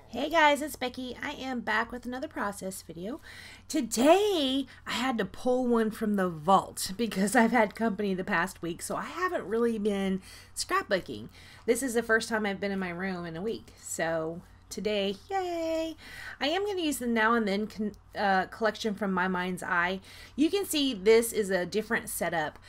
Hey guys, it's Becky. I am back with another process video. Today, I had to pull one from the vault because I've had company the past week, so I haven't really been scrapbooking. This is the first time I've been in my room in a week, so today, yay! I am going to use the Now and Then collection from My Mind's Eye. You can see this is a different setup.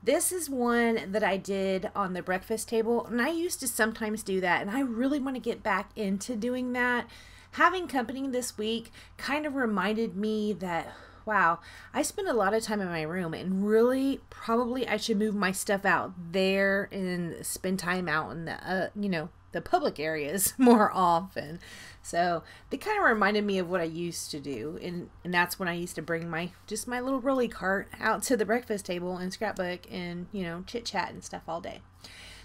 This is one that I did on the breakfast table, and I used to sometimes do that, and I really want to get back into doing that. Having company this week kind of reminded me that, wow, I spend a lot of time in my room, and really probably I should move my stuff out there and spend time out in the, the public areas more often. So they kind of reminded me of what I used to do, and that's when I used to bring my little rolly cart out to the breakfast table and scrapbook and chit chat and stuff all day.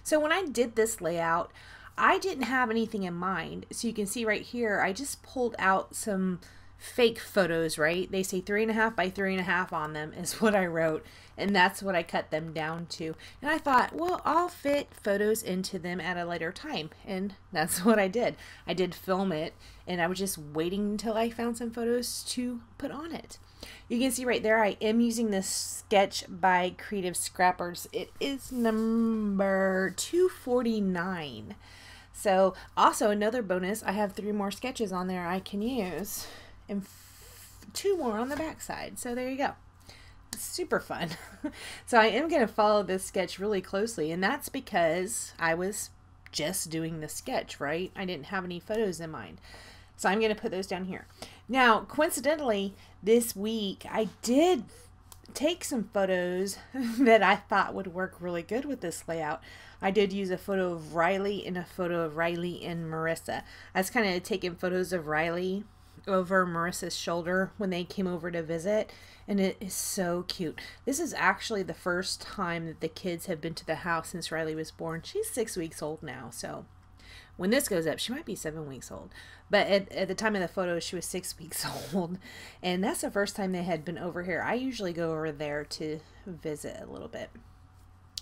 So when I did this layout, I didn't have anything in mind. So you can see right here, I just pulled out some fake photos, right? They say 3.5 by 3.5 on them is what I wrote, and that's what I cut them down to. And I thought, well, I'll fit photos into them at a later time, and that's what I did. I did film it, and I was just waiting until I found some photos to put on it. You can see right there, I am using this sketch by Creative Scrappers. It is number 249. So also another bonus, I have 3 more sketches on there I can use, and 2 more on the back side. So there you go. Super fun. So I am going to follow this sketch really closely, and that's because I was just doing the sketch, right? I didn't have any photos in mind. So I'm going to put those down here. Now, coincidentally, this week I did take some photos that I thought would work really good with this layout. I did use a photo of Riley and a photo of Riley and Marissa. I was kind of taking photos of Riley over Marissa's shoulder when they came over to visit, and it is so cute. This is actually the first time that the kids have been to the house since Riley was born. She's 6 weeks old now, so when this goes up, she might be 7 weeks old. But at the time of the photo, she was 6 weeks old, and that's the first time they had been over here. I usually go over there to visit a little bit.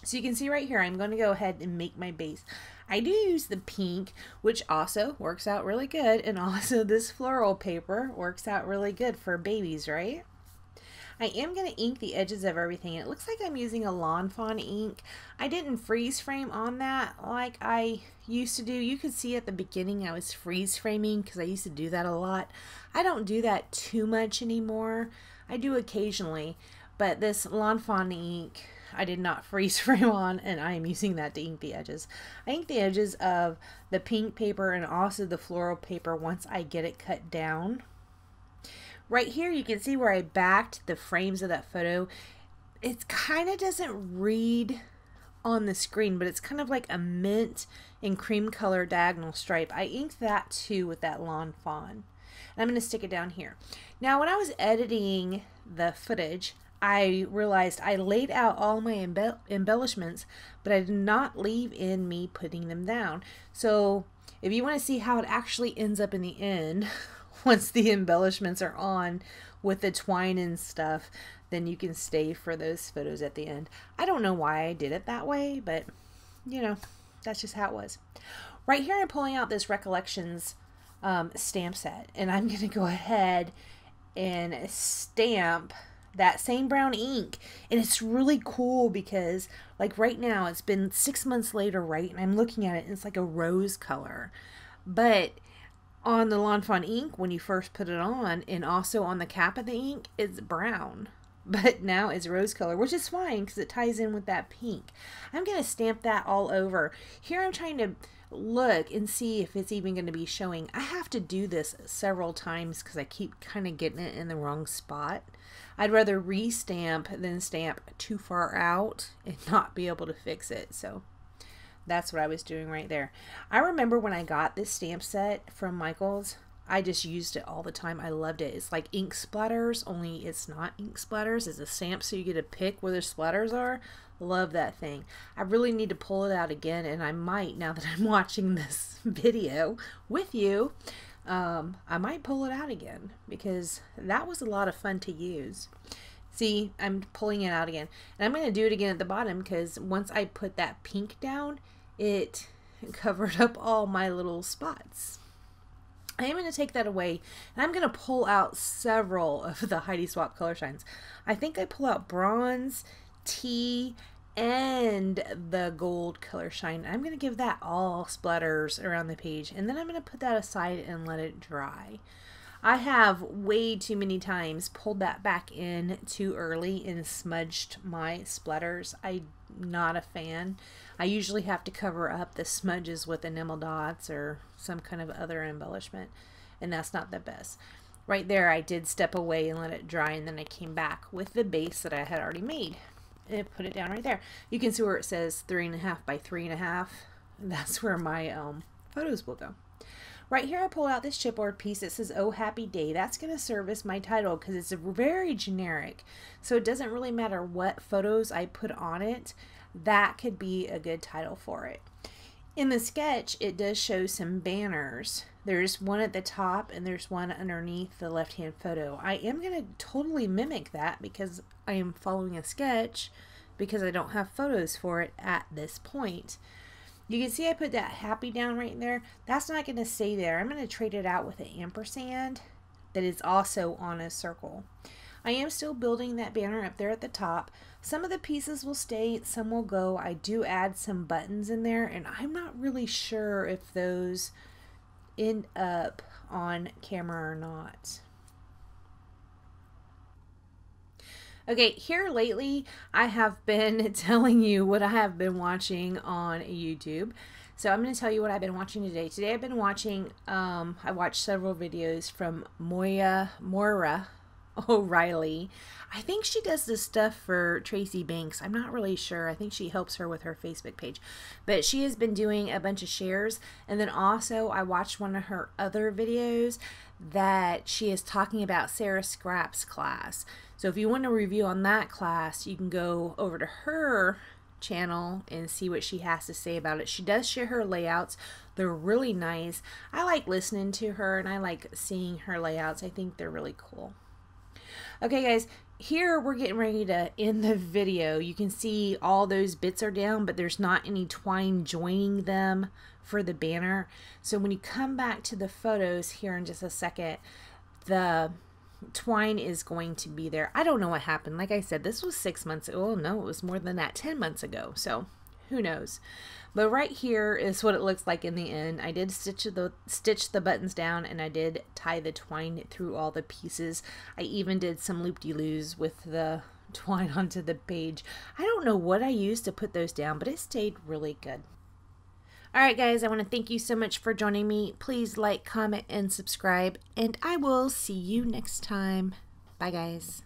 So you can see right here, I'm going to go ahead and make my base. I do use the pink, which also works out really good, and also this floral paper works out really good for babies, right? I am going to ink the edges of everything. It looks like I'm using a Lawn Fawn ink. I didn't freeze frame on that like I used to do. You could see at the beginning I was freeze framing because I used to do that a lot. I don't do that too much anymore. I do occasionally, but this Lawn Fawn ink I did not freeze frame on, and I am using that to ink the edges. I ink the edges of the pink paper and also the floral paper once I get it cut down. Right here you can see where I backed the frames of that photo. It kind of doesn't read on the screen, but it's kind of like a mint and cream color diagonal stripe. I inked that too with that Lawn Fawn. And I'm going to stick it down here. Now when I was editing the footage, I realized I laid out all my embellishments, but I did not leave in me putting them down. So if you want to see how it actually ends up in the end, once the embellishments are on with the twine and stuff, then you can stay for those photos at the end. I don't know why I did it that way, but that's just how it was. Right here I'm pulling out this Recollections stamp set, and I'm going to go ahead and stamp that same brown ink. And it's really cool because like right now it's been 6 months later, right? And I'm looking at it and it's like a rose color, but on the Lawn Fawn ink when you first put it on, and also on the cap of the ink, it's brown, but now it's rose color, which is fine because it ties in with that pink. I'm going to stamp that all over. Here I'm trying to look and see if it's even going to be showing. I have to do this several times because I keep kind of getting it in the wrong spot. I'd rather re-stamp than stamp too far out and not be able to fix it. So that's what I was doing right there. I remember when I got this stamp set from Michael's, I just used it all the time. I loved it. It's like ink splatters, only it's not ink splatters. It's a stamp, so you get to pick where the splatters are. Love that thing. I really need to pull it out again, and I might now that I'm watching this video with you. I might pull it out again because that was a lot of fun to use. See, I'm pulling it out again, and I'm going to do it again at the bottom because once I put that pink down, it covered up all my little spots. I am going to take that away, and I'm going to pull out several of the Heidi Swapp color shines. I think I pull out bronze, tea, and the gold color shine. I'm going to give that all splatters around the page, and then I'm going to put that aside and let it dry. I have way too many times pulled that back in too early and smudged my splatters. I'm not a fan. I usually have to cover up the smudges with enamel dots or some kind of other embellishment, and that's not the best. Right there, I did step away and let it dry, and then I came back with the base that I had already made and put it down right there. You can see where it says 3.5 by 3.5. That's where my photos will go. Right here I pulled out this chipboard piece that says "Oh Happy Day." That's going to serve as my title because it's very generic. So it doesn't really matter what photos I put on it. That could be a good title for it. In the sketch, it does show some banners. There's one at the top and there's one underneath the left-hand photo. I am going to totally mimic that because I am following a sketch because I don't have photos for it at this point. You can see I put that happy down right there. That's not going to stay there. I'm going to trade it out with an ampersand that is also on a circle. I am still building that banner up there at the top. Some of the pieces will stay, some will go. I do add some buttons in there, and I'm not really sure if those end up on camera or not. Okay, here lately I have been telling you what I have been watching on YouTube. So I'm going to tell you what I've been watching today. Today I've been watching, I watched several videos from Moira O'Reilly. I think she does this stuff for Tracy Banks. I'm not really sure. I think she helps her with her Facebook page. But she has been doing a bunch of shares. And then also I watched one of her other videos that she is talking about Sarah Scrapp's class. So if you want a review on that class, you can go over to her channel and see what she has to say about it. She does share her layouts. They're really nice. I like listening to her and I like seeing her layouts. I think they're really cool. Okay guys, here we're getting ready to end the video. You can see all those bits are down, but there's not any twine joining them for the banner. So when you come back to the photos here in just a second, the twine is going to be there. I don't know what happened. Like I said, this was 6 months ago. Oh no, it was more than that, 10 months ago. So who knows? But right here is what it looks like in the end. I did stitch the buttons down, and I did tie the twine through all the pieces. I even did some loop-de-loos with the twine onto the page. I don't know what I used to put those down, but it stayed really good. Alright guys, I want to thank you so much for joining me. Please like, comment, and subscribe, and I will see you next time. Bye guys.